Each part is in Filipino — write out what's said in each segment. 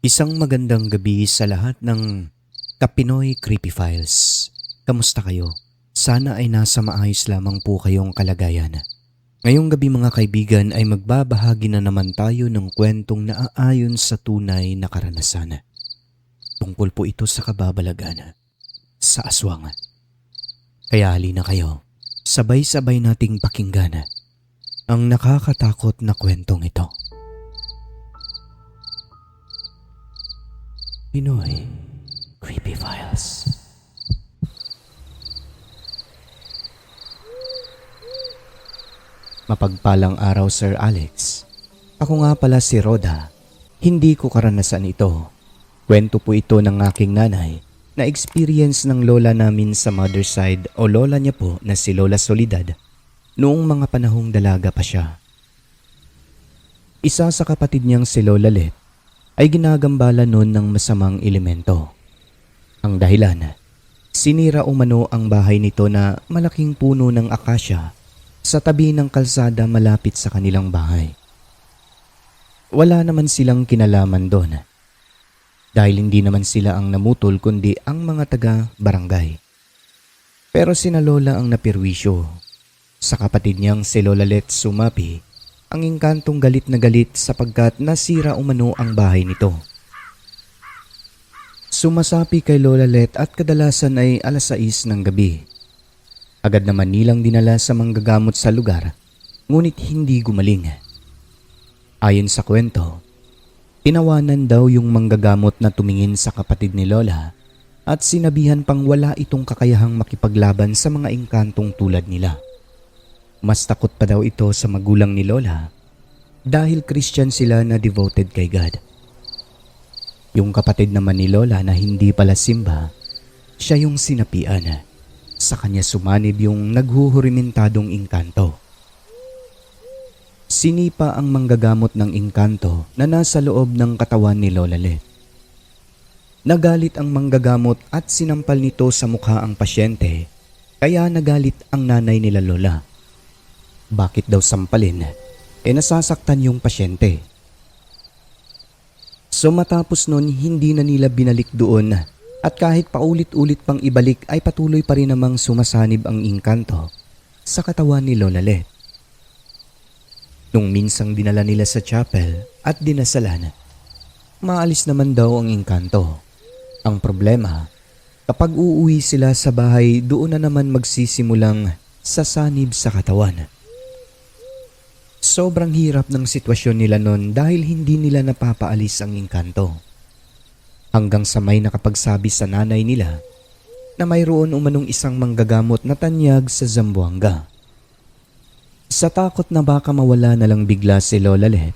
Isang magandang gabi sa lahat ng Kapinoy Creepy Files. Kamusta kayo? Sana ay nasa maayos lamang po kayong kalagayan. Ngayong gabi mga kaibigan ay magbabahagi na naman tayo ng kwentong naaayon sa tunay na karanasan. Tungkol po ito sa kababalagan, sa aswang. Kaya halina kayo, sabay-sabay nating pakinggan ang nakakatakot na kwentong ito. Pinoy Creepy Files. Mapagpalang araw, Sir Alex. Ako nga pala si Rhoda. Hindi ko karanasan ito. Kwento po ito ng aking nanay na experience ng lola namin sa mother side o lola niya po na si Lola Solidad noong mga panahong dalaga pa siya. Isa sa kapatid niyang si Lola Let ay ginagambala noon ng masamang elemento. Ang dahilan, sinira umano ang bahay nito na malaking puno ng akasya sa tabi ng kalsada malapit sa kanilang bahay. Wala naman silang kinalaman doon dahil hindi naman sila ang namutol kundi ang mga taga-barangay. Pero sina Lola ang napirwisyo. Sa kapatid niyang si Lola Let sumapi ang engkantong galit na galit sapagkat nasira umano ang bahay nito. Sumasapi kay Lola Let at kadalasan ay 6:00 ng gabi. Agad naman nilang dinala sa manggagamot sa lugar, ngunit hindi gumaling. Ayon sa kwento, tinawanan daw yung manggagamot na tumingin sa kapatid ni Lola at sinabihan pang wala itong kakayahang makipaglaban sa mga engkantong tulad nila. Mas takot pa daw ito sa magulang ni Lola dahil Christian sila na devoted kay God. Yung kapatid naman ni Lola na hindi pala simba, siya yung sinapian. Sa kanya sumanib yung naghuhurimentadong engkanto. Sinipa ang manggagamot ng engkanto na nasa loob ng katawan ni Lola Let. Nagalit ang manggagamot at sinampal nito sa mukha ang pasyente, kaya nagalit ang nanay nila Lola. Bakit daw sampalin? Nasasaktan yung pasyente. So matapos nun hindi na nila binalik doon at kahit paulit-ulit pang ibalik ay patuloy pa rin namang sumasanib ang engkanto sa katawan ni Lola Let. Nung minsang dinala nila sa chapel at dinasalan, maalis naman daw ang engkanto. Ang problema, kapag uuwi sila sa bahay doon na naman magsisimulang sasanib sa katawan. Sobrang hirap ng sitwasyon nila noon dahil hindi nila napapaalis ang engkanto. Hanggang sa may nakapagsabi sa nanay nila na mayroon umanong isang manggagamot na tanyag sa Zamboanga. Sa takot na baka mawala na lang bigla si Lola Let,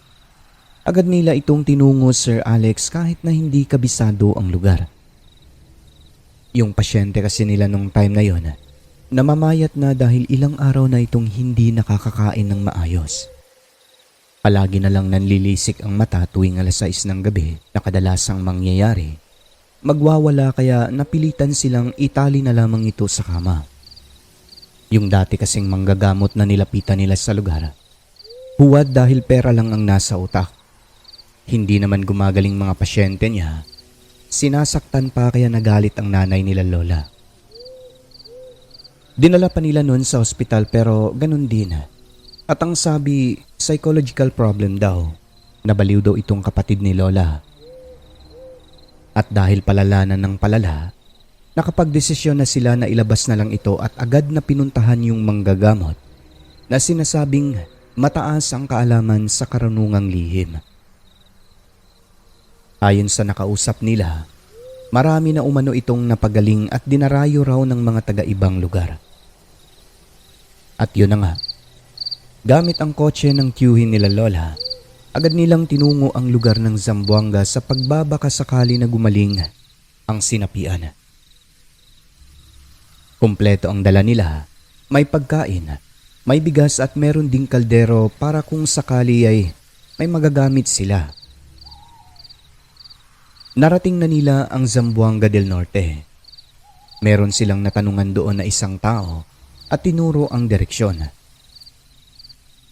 agad nila itong tinungo, Sir Alex, kahit na hindi kabisado ang lugar. Yung pasyente kasi nila nung time na yon, namamayat na dahil ilang araw na itong hindi nakakakain ng maayos. Palagi na lang nanlilisik ang mata tuwing 6:00 ng gabi na kadalasang mangyayari. Magwawala kaya napilitan silang itali na lamang ito sa kama. Yung dati kasing manggagamot na nilapitan nila sa lugar, huwad dahil pera lang ang nasa utak. Hindi naman gumagaling mga pasyente niya. Sinasaktan pa kaya nagalit ang nanay nila Lola. Dinala pa nila noon sa ospital pero ganun din. At ang sabi, psychological problem daw. Nabaliw daw itong kapatid ni Lola. At dahil palalanan ng palala, nakapagdesisyon na sila na ilabas na lang ito at agad na pinuntahan yung manggagamot na sinasabing mataas ang kaalaman sa karunungang lihim. Ayon sa nakausap nila, marami na umano itong napagaling at dinarayo raw ng mga taga-ibang lugar. At yun na nga, gamit ang kotse ng tiyuhin nila Lola, agad nilang tinungo ang lugar ng Zamboanga sa pagbabaka sakali na gumaling ang sinapian. Kumpleto ang dala nila, may pagkain, may bigas at meron ding kaldero para kung sakali ay may magagamit sila. Narating na nila ang Zamboanga del Norte. Meron silang natanungan doon na isang tao at tinuro ang direksyon.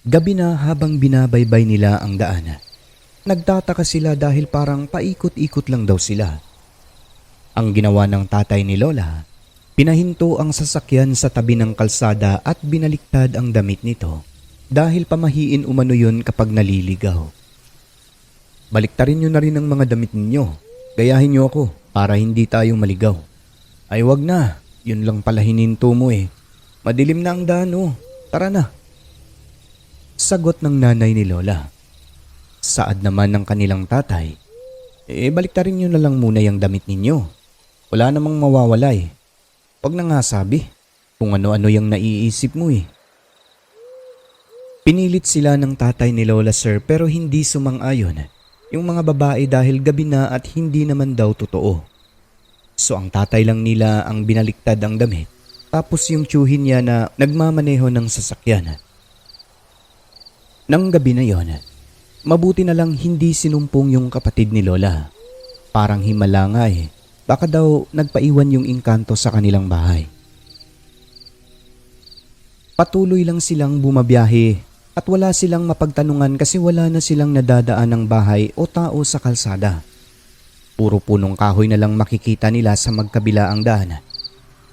Gabi na habang binabaybay nila ang daan, Nagtataka sila dahil parang paikot-ikot lang daw sila. Ang ginawa ng tatay ni Lola, pinahinto ang sasakyan sa tabi ng kalsada at binaliktad ang damit nito dahil pamahiin umano yun kapag naliligaw. Baliktarin nyo na rin ang mga damit ninyo. Gayahin nyo ako para hindi tayo maligaw. Ay wag na, yun lang pala hininto mo eh. Madilim na ang daan oh, tara na. Sagot ng nanay ni Lola. Saad naman ng kanilang tatay, baliktarin nyo na lang muna yung damit ninyo. Wala namang mawawala eh. Wag na nga sabi kung ano-ano yung naiisip mo eh. Pinilit sila ng tatay ni Lola sir pero hindi sumang-ayon yung mga babae dahil gabi na at hindi naman daw totoo. So ang tatay lang nila ang binaliktad ang damit tapos yung tiyuhin niya na nagmamaneho ng sasakyan. Nang gabi na yon, mabuti na lang hindi sinumpong yung kapatid ni Lola. Parang himala nga eh. Baka daw nagpaiwan yung engkanto sa kanilang bahay. Patuloy lang silang bumabiyahe at wala silang mapagtanungan kasi wala na silang nadadaan ng bahay o tao sa kalsada. Puro punong kahoy na lang makikita nila sa magkabila ang daan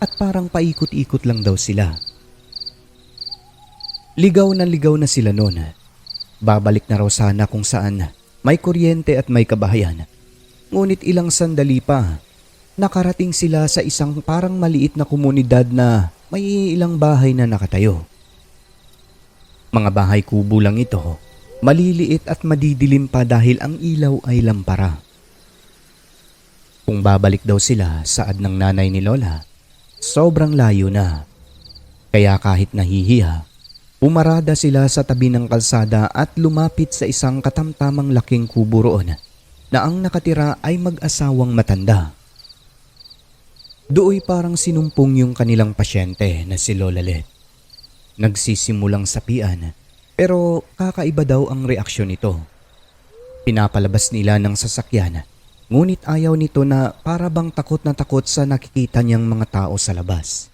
at parang paikot-ikot lang daw sila. Ligaw na sila noon. Babalik na raw sana kung saan may kuryente at may kabahayan. Ngunit ilang sandali pa, nakarating sila sa isang parang maliit na komunidad na may ilang bahay na nakatayo. Mga bahay kubo lang ito, maliliit at madidilim pa dahil ang ilaw ay lampara. Kung babalik daw sila, saad ng nanay ni Lola, sobrang layo na. Kaya kahit nahihiya, pumarada sila sa tabi ng kalsada at lumapit sa isang katamtamang laking kubo roon na ang nakatira ay mag-asawang matanda. Dooy parang sinumpong yung kanilang pasyente na si Lola Let. Nagsisimulang sapian pero kakaiba daw ang reaksyon nito. Pinapalabas nila ng sasakyan ngunit ayaw nito na para bang takot na takot sa nakikita niyang mga tao sa labas.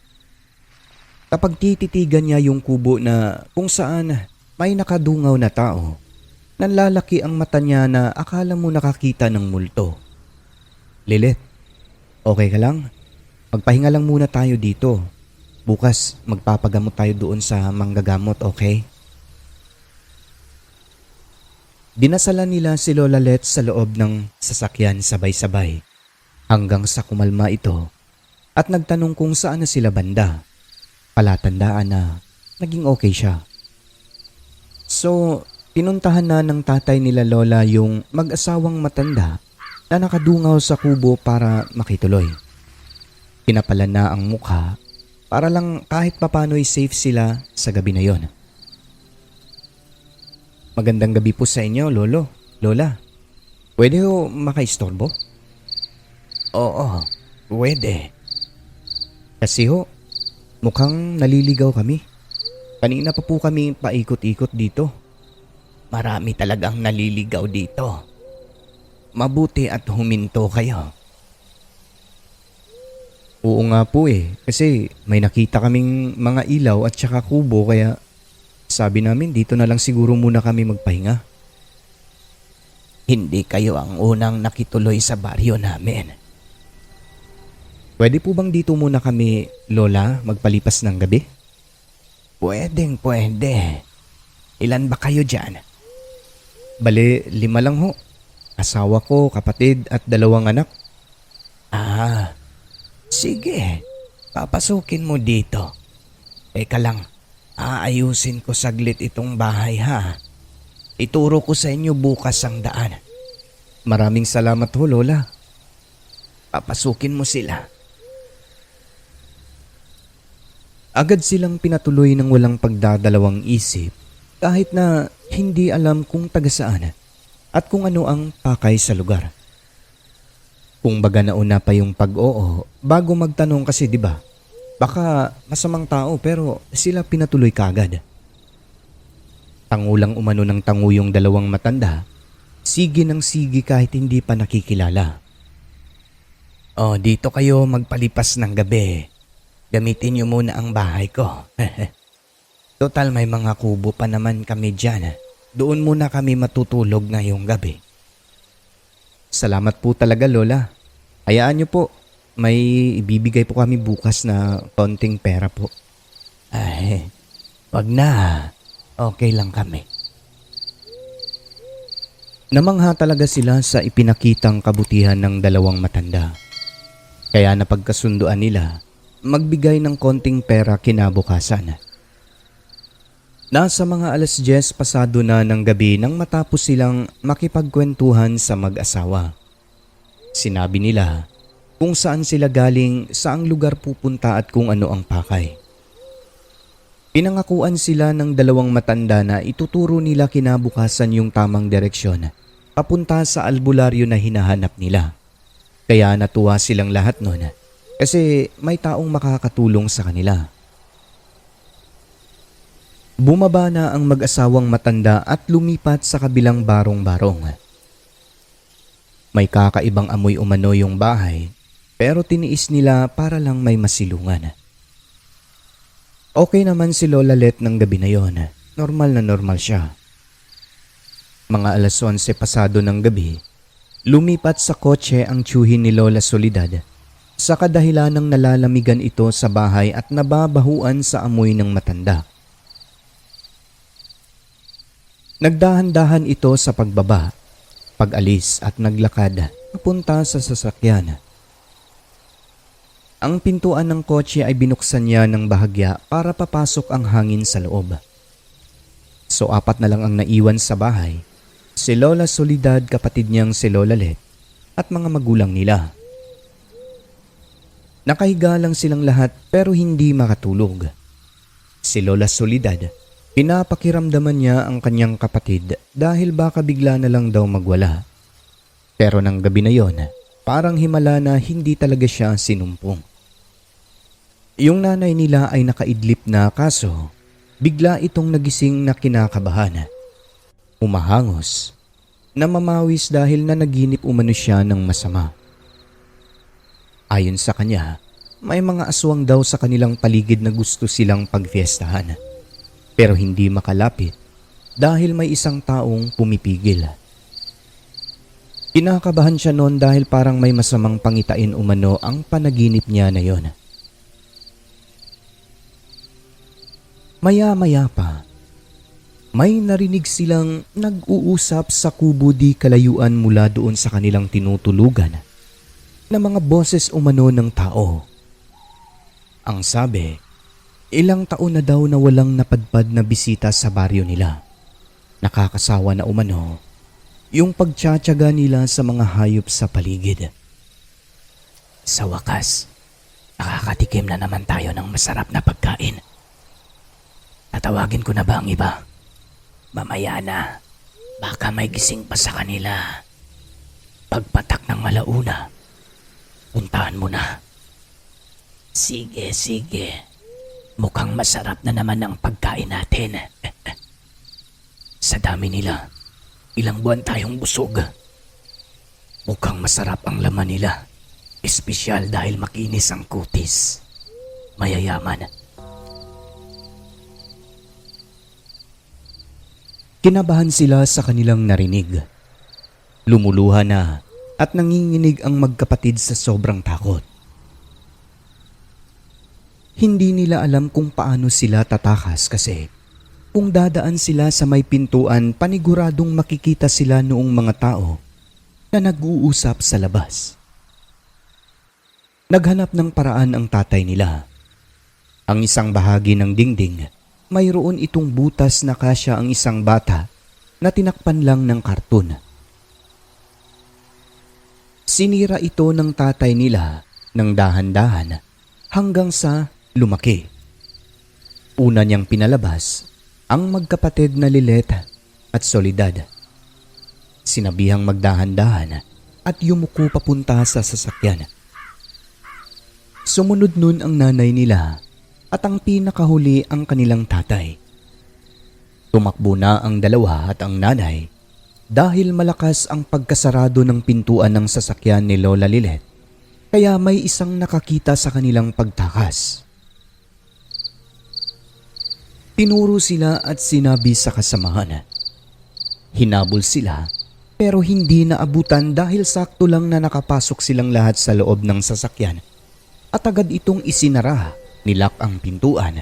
Kapag tititigan niya yung kubo na kung saan may nakadungaw na tao, nanlalaki ang mata niya na akala mo nakakita ng multo. Lilet, okay ka lang? Magpahinga lang muna tayo dito. Bukas magpapagamot tayo doon sa manggagamot, okay? Dinasalan nila si Lola Let sa loob ng sasakyan sabay-sabay hanggang sa kumalma ito at nagtanong kung saan na sila banda. Palatandaan na naging okay siya. So, pinuntahan na ng tatay nila Lola yung mag-asawang matanda na nakadungaw sa kubo para makituloy. Pinapalan na ang mukha para lang kahit papano'y safe sila sa gabi na yon. Magandang gabi po sa inyo, Lolo, Lola. Pwede ho makaistorbo? Oo, pwede. Kasi ho, mukhang naliligaw kami. Kanina pa po kami paikot-ikot dito. Marami talagang naliligaw dito. Mabuti at huminto kayo. Oo nga po eh, kasi may nakita kaming mga ilaw at saka kubo kaya sabi namin dito na lang siguro muna kami magpahinga. Hindi kayo ang unang nakituloy sa baryo namin. Pwede po bang dito muna kami, Lola, magpalipas ng gabi? Pwede. Ilan ba kayo dyan? Bale, 5 lang ho. Asawa ko, kapatid at 2 anak. Ah, sige. Papasukin mo dito. Teka lang, aayusin ko saglit itong bahay ha. Ituro ko sa inyo bukas ang daan. Maraming salamat ho, Lola. Papasukin mo sila. Agad silang pinatuloy ng walang pagdadalawang isip kahit na hindi alam kung taga saan at kung ano ang pakay sa lugar. Kung baga nauna pa yung pag-oo bago magtanong kasi 'di ba? Baka masamang tao pero sila pinatuloy kagad. Tangulang umano ng tangu yung 2 matanda. Sige ng sige kahit hindi pa nakikilala. Oh, dito kayo magpalipas ng gabi. Gamitin niyo muna ang bahay ko. Total may mga kubo pa naman kami dyan. Doon muna kami matutulog ngayong gabi. Salamat po talaga, Lola. Hayaan niyo po. May ibibigay po kami bukas na konting pera po. Ay, wag na. Okay lang kami. Namangha talaga sila sa ipinakitang kabutihan ng dalawang matanda. Kaya napagkasunduan nila magbigay ng konting pera kinabukasan. Nasa mga 10:00 pasado na ng gabi nang matapos silang makipagkwentuhan sa mag-asawa. Sinabi nila kung saan sila galing, saang lugar pupunta at kung ano ang pakay. Pinangakuan sila ng dalawang matanda na ituturo nila kinabukasan yung tamang direksyon papunta sa albularyo na hinahanap nila. Kaya natuwa silang lahat noon kasi may taong makakatulong sa kanila. Bumaba na ang mag-asawang matanda at lumipat sa kabilang barong-barong. May kakaibang amoy umano yung bahay pero tiniis nila para lang may masilungan. Okay naman si Lola Let ng gabi na yon. Normal na normal siya. Mga 11:00 pasado ng gabi, lumipat sa kotse ang tiyuhin ni Lola Soledad sa kadahilan ng nalalamigan ito sa bahay at nababahuan sa amoy ng matanda. Nagdahan-dahan ito sa pagbaba, pag-alis at naglakad papunta sa sasakyan. Ang pintuan ng kotse ay binuksan niya ng bahagya para papasok ang hangin sa loob. So 4 na lang ang naiwan sa bahay, si Lola Soledad, kapatid niyang si Lola Let at mga magulang nila. Nakahiga lang silang lahat pero hindi makatulog. Si Lola Soledad, pinapakiramdaman niya ang kanyang kapatid dahil baka bigla na lang daw magwala. Pero ng gabi na yon, parang himala na hindi talaga siya sinumpong. Yung nanay nila ay nakaidlip na kaso bigla itong nagising na kinakabahan. Umahangos, namamawis dahil nanaginip umano siya ng masama. Ayon sa kanya, may mga aswang daw sa kanilang paligid na gusto silang pagfiestahan. Pero hindi makalapit dahil may isang taong pumipigil. Kinakabahan siya noon dahil parang may masamang pangitain umano ang panaginip niya na yon. Maya-maya pa, may narinig silang nag-uusap sa kubo di kalayuan mula doon sa kanilang tinutulugan na mga boses umano ng tao. Ang sabi, ilang taon na daw na walang napadpad na bisita sa baryo nila. Nakakasawa na umano yung pagtsatsaga nila sa mga hayop sa paligid. Sa wakas, nakakatikim na naman tayo ng masarap na pagkain. Tatawagin ko na ba ang iba? Mamaya na, baka may gising pa sa kanila. Pagpatak ng alauna, puntahan mo na. Sige, sige. Mukhang masarap na naman ang pagkain natin. Sa dami nila, ilang buwan tayong busog. Mukhang masarap ang laman nila. Espesyal dahil makinis ang kutis. Mayayaman. Kinabahan sila sa kanilang narinig. Lumuluha na at nanginginig ang magkapatid sa sobrang takot. Hindi nila alam kung paano sila tatakas kasi kung dadaan sila sa may pintuan, paniguradong makikita sila noong mga tao na nag-uusap sa labas. Naghanap ng paraan ang tatay nila. Ang isang bahagi ng dingding, mayroon itong butas na kasya ang isang bata na tinakpan lang ng karton. Sinira ito ng tatay nila ng dahan-dahan hanggang sa lumaki. Una niyang pinalabas ang magkapatid na Lilet at Soledad. Sinabihang magdahan-dahan at yumuko papunta sa sasakyan. Sumunod nun ang nanay nila at ang pinakahuli ang kanilang tatay. Tumakbo na ang dalawa at ang nanay dahil malakas ang pagkasarado ng pintuan ng sasakyan ni Lola Lilet, kaya may isang nakakita sa kanilang pagtakas. Tinuro sila at sinabi sa kasamahan. Hinabol sila Pero hindi naabutan dahil sakto lang na nakapasok silang lahat sa loob ng sasakyan at agad itong isinara, nilak ang pintuan.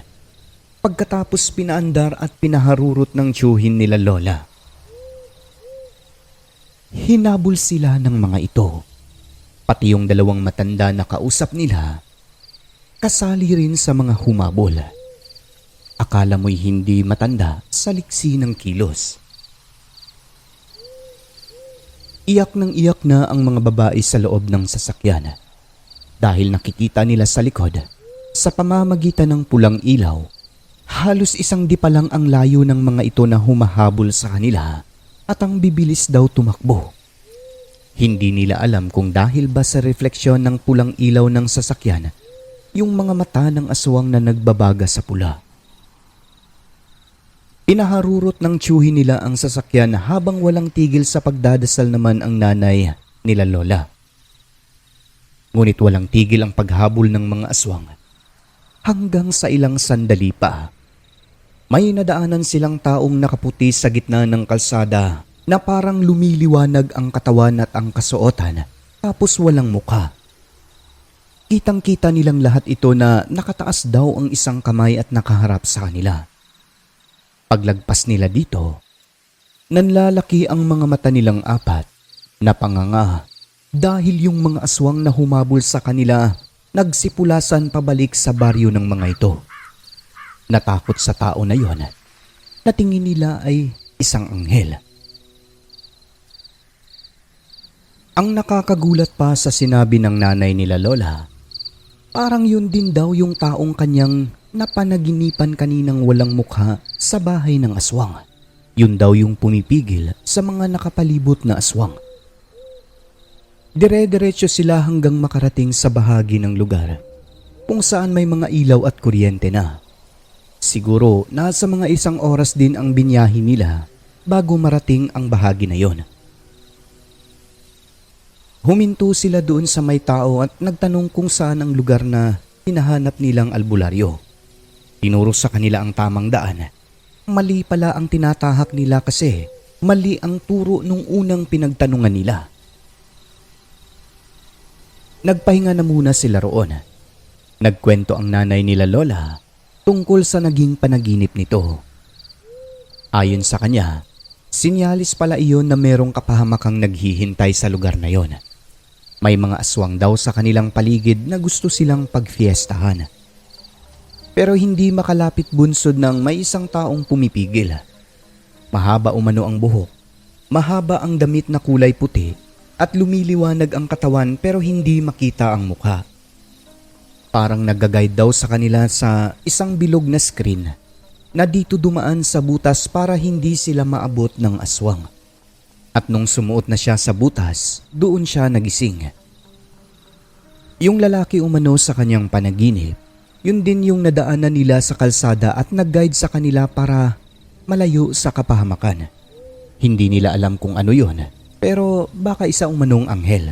Pagkatapos pinaandar at pinaharurot ng tiyuhin nila Lola. Hinabol sila ng mga ito. Pati yung dalawang matanda na kausap nila, kasali rin sa mga humabol. Akala mo'y hindi matanda sa liksi ng kilos. Iyak ng iyak na ang mga babae sa loob ng sasakyan dahil nakikita nila sa likod, sa pamamagitan ng pulang ilaw, halos isang di pa lang ang layo ng mga ito na humahabol sa kanila at ang bibilis daw tumakbo. Hindi nila alam kung dahil ba sa refleksyon ng pulang ilaw ng sasakyan, yung mga mata ng aswang na nagbabaga sa pula. Pinaharurot ng tiyuhin nila ang sasakyan habang walang tigil sa pagdadasal naman ang nanay nila Lola. Ngunit walang tigil ang paghabol ng mga aswang. Hanggang sa ilang sandali pa, may nadaanan silang taong nakaputi sa gitna ng kalsada na parang lumiliwanag ang katawan at ang kasuotan tapos walang mukha. Kitang-kita nilang lahat ito na nakataas daw ang isang kamay at nakaharap sa kanila. Paglagpas nila dito, nanlalaki ang mga mata nilang apat na panganga dahil yung mga aswang na humabol sa kanila nagsipulasan pabalik sa baryo ng mga ito. Natakot sa tao na yon, na tingin nila ay isang anghel. Ang nakakagulat pa sa sinabi ng nanay nila Lola, parang yun din daw yung taong kanyang napanaginipan kaninang walang mukha sa bahay ng aswang. Yun daw yung pumipigil sa mga nakapalibot na aswang. Dire-diretso sila hanggang makarating sa bahagi ng lugar kung saan may mga ilaw at kuryente na. Siguro nasa mga 1 oras din ang binyahe nila bago marating ang bahagi na yon. Huminto sila doon sa may tao at nagtanong kung saan ang lugar na hinahanap nilang albularyo. Tinuro sa kanila ang tamang daan. Mali pala ang tinatahak nila kasi mali ang turo nung unang pinagtanungan nila. Nagpahinga na muna sila roon. Nagkwento ang nanay nila Lola tungkol sa naging panaginip nito. Ayon sa kanya, sinyalis pala iyon na merong kapahamakang naghihintay sa lugar na yon. May mga aswang daw sa kanilang paligid na gusto silang pagfiestahan. Pero hindi makalapit bunsod ng may isang taong pumipigil. Mahaba umano ang buhok, mahaba ang damit na kulay puti at lumiliwanag ang katawan pero hindi makita ang mukha. Parang nag-guide daw sa kanila sa isang bilog na screen na dito dumaan sa butas para hindi sila maabot ng aswang. At nung sumuot na siya sa butas, doon siya nagising. Yung lalaki umano sa kanyang panaginip, yun din yung nadaanan nila sa kalsada at nag-guide sa kanila para malayo sa kapahamakan. Hindi nila alam kung ano yun, pero baka isa umanong anghel.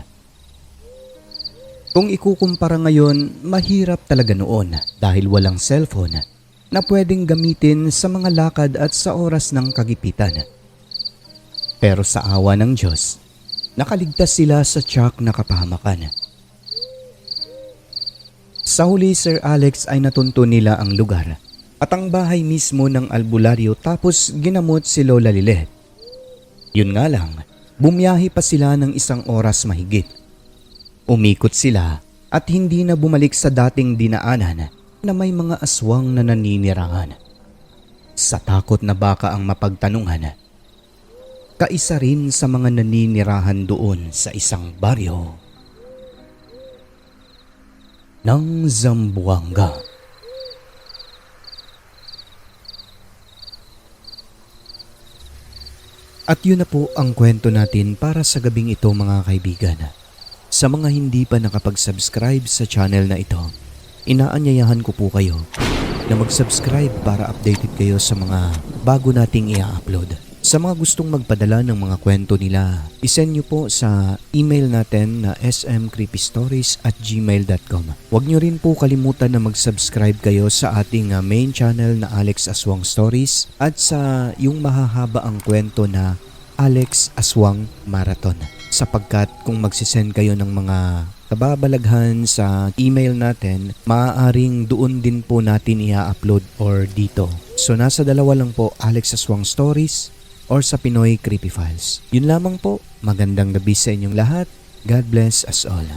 Kung ikukumpara ngayon, mahirap talaga noon dahil walang cellphone na pwedeng gamitin sa mga lakad at sa oras ng kagipitan. Pero sa awa ng Diyos, nakaligtas sila sa tiyak na kapahamakan. Sa huli, Sir Alex, ay natunto nila ang lugar at ang bahay mismo ng albularyo tapos ginamot si Lola Lilet. Yun nga lang, bumiyahe pa sila ng 1 oras mahigit. Umikot sila at hindi na bumalik sa dating dinaanan na may mga aswang na naninirahan. Sa takot na baka ang mapagtanungan, kaisa rin sa mga naninirahan doon sa isang baryo ng Zamboanga. At yun na po ang kwento natin para sa gabing ito, mga kaibigan. Sa mga hindi pa nakapag-subscribe sa channel na ito, inaanyayahan ko po kayo na mag-subscribe para updated kayo sa mga bago nating i-upload. Sa mga gustong magpadala ng mga kwento nila, isend nyo po sa email natin na smcreepystories@gmail.com. Huwag nyo rin po kalimutan na mag-subscribe kayo sa ating main channel na Alex Aswang Stories at sa yung mahahaba ang kwento na Alex Aswang Marathon. Sapagkat kung magsisend kayo ng mga kababalaghan sa email natin, maaaring doon din po natin i-upload or dito. So nasa dalawa lang po, Alex Aswang Stories or sa Pinoy Creepy Files. Yun lamang po. Magandang gabi sa inyong lahat. God bless us all.